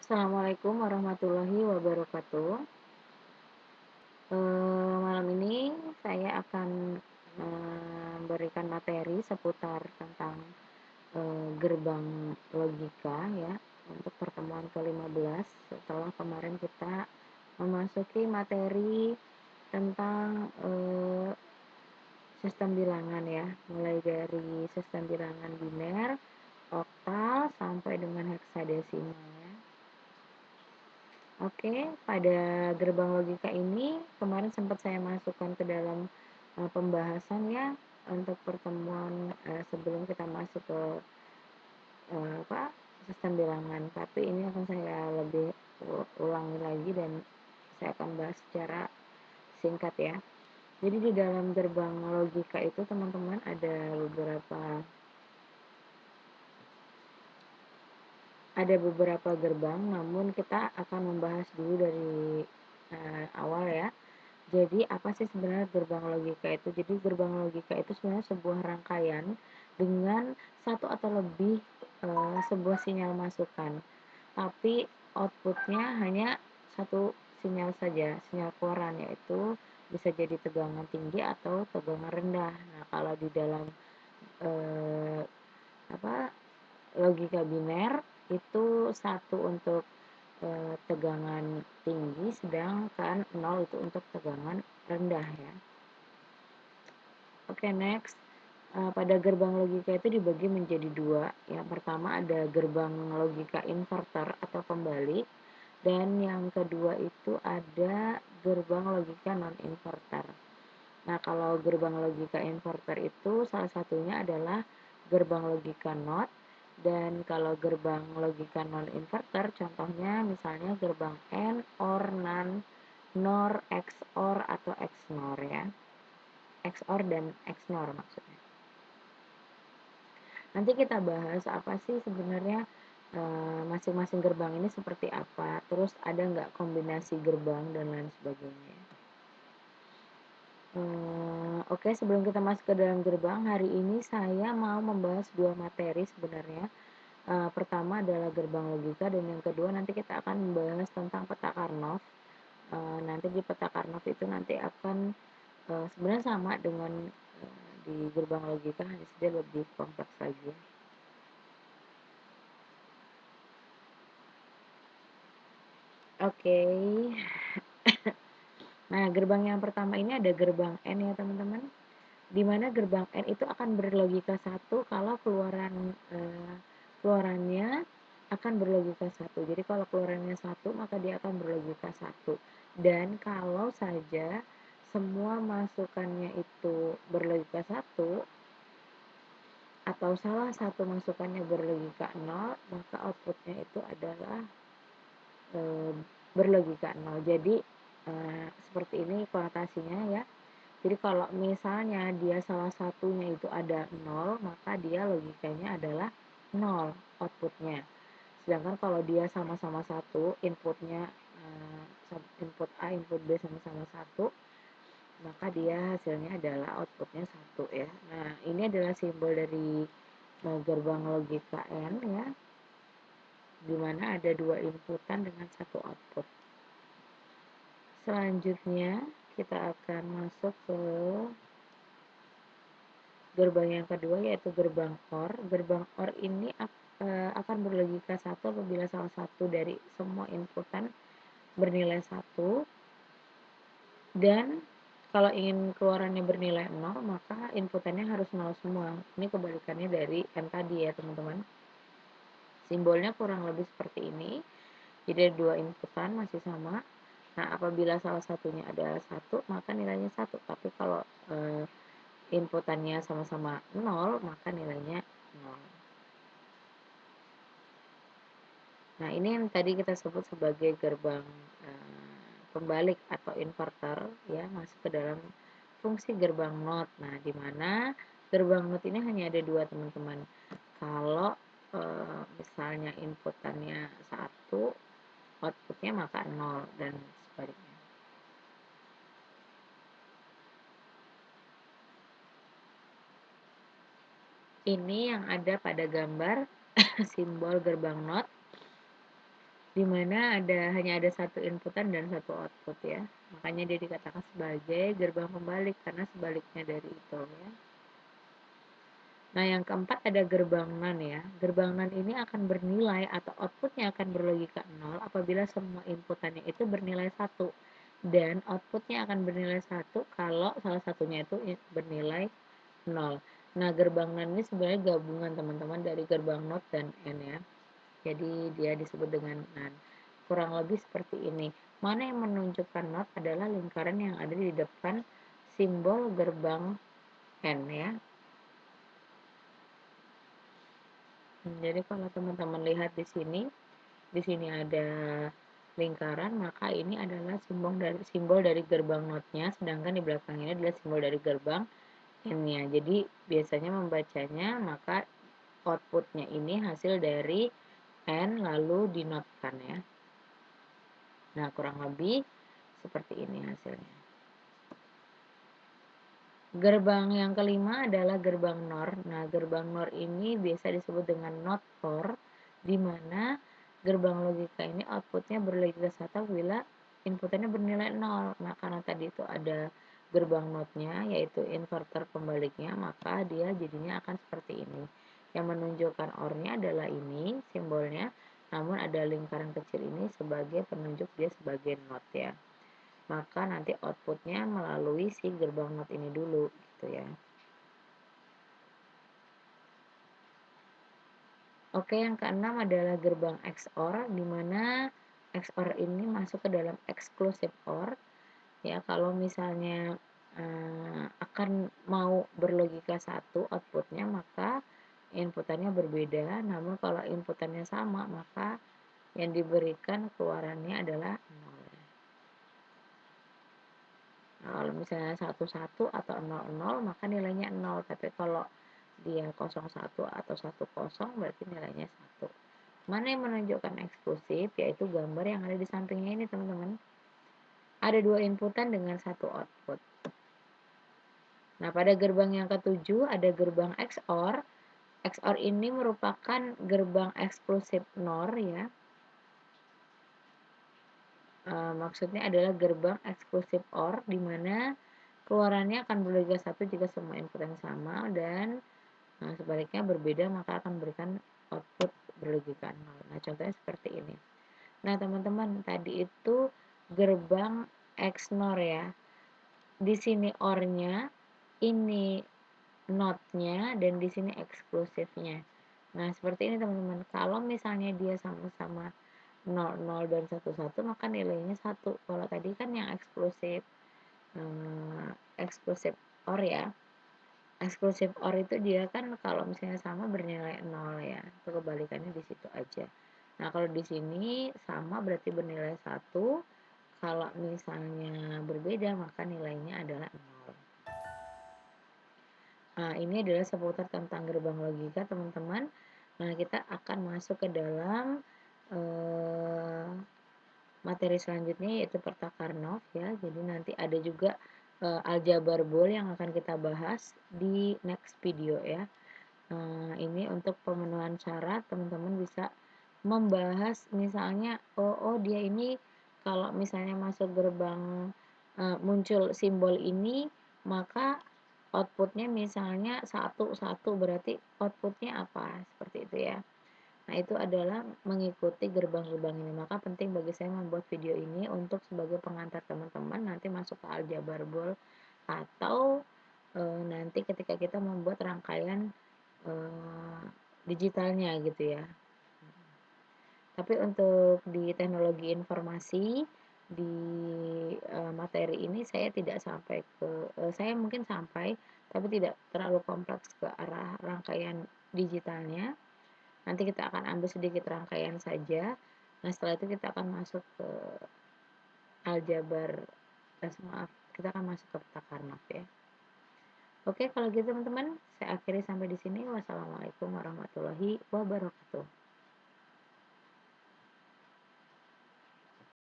Assalamualaikum warahmatullahi wabarakatuh. Malam ini saya akan memberikan materi seputar tentang gerbang logika ya untuk pertemuan ke-15 setelah kemarin kita memasuki materi tentang sistem bilangan ya, mulai dari sistem bilangan biner, oktal sampai dengan heksadesimal ya. Oke, pada gerbang logika ini kemarin sempat saya masukkan ke dalam pembahasan ya untuk pertemuan sebelum kita masuk ke sistem bilangan. Tapi ini akan saya lebih ulangi lagi dan saya akan bahas secara singkat ya. Jadi di dalam gerbang logika itu teman-teman ada beberapa gerbang, namun kita akan membahas dulu dari awal ya. Jadi apa sih sebenarnya gerbang logika itu? Jadi gerbang logika itu sebenarnya sebuah rangkaian dengan satu atau lebih sebuah sinyal masukan. Tapi outputnya hanya satu sinyal saja, sinyal keluaran, yaitu bisa jadi tegangan tinggi atau tegangan rendah. Nah, kalau di dalam eh, apa logika biner itu satu untuk tegangan tinggi, sedangkan 0 itu untuk tegangan rendah ya. Oke, next. Pada gerbang logika itu dibagi menjadi dua. Yang pertama ada gerbang logika inverter atau pembalik, dan yang kedua itu ada gerbang logika non-inverter. Nah, kalau gerbang logika inverter itu salah satunya adalah gerbang logika NOT, dan kalau gerbang logika non-inverter contohnya misalnya gerbang AND, OR, NAND, NOR, XOR, atau XNOR ya. XOR dan XNOR maksudnya. Nanti kita bahas apa sih sebenarnya masing-masing gerbang ini seperti apa, terus ada nggak kombinasi gerbang dan lain sebagainya. Oke, sebelum kita masuk ke dalam gerbang, hari ini saya mau membahas dua materi sebenarnya. Pertama adalah gerbang logika, dan yang kedua nanti kita akan membahas tentang peta Karnoff. Nanti di peta Karnoff itu nanti akan sebenarnya sama dengan di gerbang logika, hanya saja lebih kompleks lagi. Oke. Nah, gerbang yang pertama ini ada gerbang N ya teman-teman. Di mana gerbang N itu akan berlogika 1 kalau keluarannya akan berlogika 1. Jadi kalau keluarannya 1 maka dia akan berlogika 1. Dan kalau saja semua masukannya itu berlogika 1 atau salah satu masukannya berlogika 0, maka outputnya itu adalah berlogika 0. Jadi seperti ini konotasinya ya. Jadi kalau misalnya dia salah satunya itu ada 0, maka dia logikanya adalah 0 outputnya. Sedangkan kalau dia sama-sama 1, inputnya input A, input B sama-sama 1, maka dia hasilnya adalah outputnya 1 ya. Nah, ini adalah simbol dari gerbang logika N ya, di mana ada dua inputan dengan satu output. Selanjutnya kita akan masuk ke gerbang yang kedua, yaitu gerbang OR. Gerbang OR ini akan berlogika 1 apabila salah satu dari semua inputan bernilai 1, dan kalau ingin keluarannya bernilai 0, maka inputannya harus 0 semua. Ini kebalikannya dari N tadi ya teman-teman. Simbolnya kurang lebih seperti ini. Jadi ada dua inputan masih sama. Nah, apabila salah satunya adalah 1, maka nilainya 1. Tapi kalau inputannya sama-sama 0, maka nilainya 0. Nah, ini yang tadi kita sebut sebagai gerbang pembalik atau inverter ya, masuk ke dalam fungsi gerbang NOT. Nah, di mana gerbang NOT ini hanya ada dua teman-teman. Kalau misalnya inputannya 1, outputnya maka 0, dan sebaliknya. Ini yang ada pada gambar simbol gerbang NOT, di mana hanya ada satu inputan dan satu output ya. Makanya dia dikatakan sebagai gerbang pembalik karena sebaliknya dari itu ya. Nah, yang keempat ada gerbang NAND ya. Gerbang NAND ini akan bernilai atau outputnya akan berlogika 0 apabila semua inputannya itu bernilai 1 dan outputnya akan bernilai 1 kalau salah satunya itu bernilai 0. Nah, gerbang NAND ini sebenarnya gabungan teman-teman dari gerbang NOT dan AND ya. Jadi dia disebut dengan NAND. Kurang lebih seperti ini. Mana yang menunjukkan NOT adalah lingkaran yang ada di depan simbol gerbang AND ya. Jadi kalau teman-teman lihat di sini ada lingkaran, maka ini adalah simbol dari gerbang NOT-nya, sedangkan di belakangnya adalah simbol dari gerbang N-nya. Jadi biasanya membacanya maka outputnya ini hasil dari N lalu dinotkan ya. Nah, kurang lebih seperti ini hasilnya. Gerbang yang kelima adalah gerbang NOR. Nah, gerbang NOR ini biasa disebut dengan NOT OR, di mana gerbang logika ini outputnya berlogika 1 bila inputannya bernilai 0. Nah, karena tadi itu ada gerbang NOT-nya, yaitu inverter pembaliknya, maka dia jadinya akan seperti ini. Yang menunjukkan OR-nya adalah ini, simbolnya, namun ada lingkaran kecil ini sebagai penunjuk dia sebagai NOT ya. Maka nanti outputnya melalui si gerbang NOT ini dulu gitu ya. Oke, yang keenam adalah gerbang XOR, di mana XOR ini masuk ke dalam exclusive OR ya. Kalau misalnya akan mau berlogika 1 outputnya, maka inputannya berbeda, namun kalau inputannya sama maka yang diberikan keluarannya adalah 0. Nah, kalau misalnya 11 atau 00 maka nilainya 0, tapi kalau dia 01 atau 10 berarti nilainya 1. Mana yang menunjukkan eksklusif, yaitu gambar yang ada di sampingnya ini teman-teman. Ada 2 inputan dengan 1 output. Nah, pada gerbang yang ketujuh ada gerbang XOR. XOR ini merupakan gerbang eksklusif NOR ya. Maksudnya adalah gerbang eksklusif OR, di mana keluarannya akan berlogika 1 jika semua input yang sama, dan sebaliknya berbeda maka akan memberikan output berlogika 0. Nah, contohnya seperti ini. Nah, teman-teman, tadi itu gerbang XNOR ya. Di sini OR-nya, ini NOT-nya, dan di sini eksklusifnya. Nah, seperti ini teman-teman. Kalau misalnya dia sama-sama 00 dan 11 maka nilainya 1. Kalau tadi kan yang eksklusif OR ya. Eksklusif OR itu dia kan kalau misalnya sama bernilai 0 ya. Itu kebalikannya di situ aja. Nah, kalau di sini sama berarti bernilai 1. Kalau misalnya berbeda maka nilainya adalah 0. Nah, ini adalah seputar tentang gerbang logika, teman-teman. Nah, kita akan masuk ke dalam materi selanjutnya, yaitu Perta Karnov ya. Jadi nanti ada juga aljabar bool yang akan kita bahas di next video ya. Ini untuk pemenuhan syarat, teman-teman bisa membahas misalnya dia ini kalau misalnya masuk gerbang muncul simbol ini, maka outputnya misalnya 1 berarti outputnya apa, seperti itu ya. Nah, itu adalah mengikuti gerbang-gerbang ini. Maka penting bagi saya membuat video ini untuk sebagai pengantar teman-teman nanti masuk ke aljabar bool, atau nanti ketika kita membuat rangkaian digitalnya gitu ya. Tapi untuk di teknologi informasi, di materi ini saya tidak sampai ke saya mungkin sampai, tapi tidak terlalu kompleks ke arah rangkaian digitalnya. Nanti kita akan ambil sedikit rangkaian saja. Nah, setelah itu kita akan masuk ke aljabar, maaf, kita akan masuk ke Perta Karnov ya. Oke, kalau gitu teman-teman, saya akhiri sampai di sini. Wassalamualaikum warahmatullahi wabarakatuh.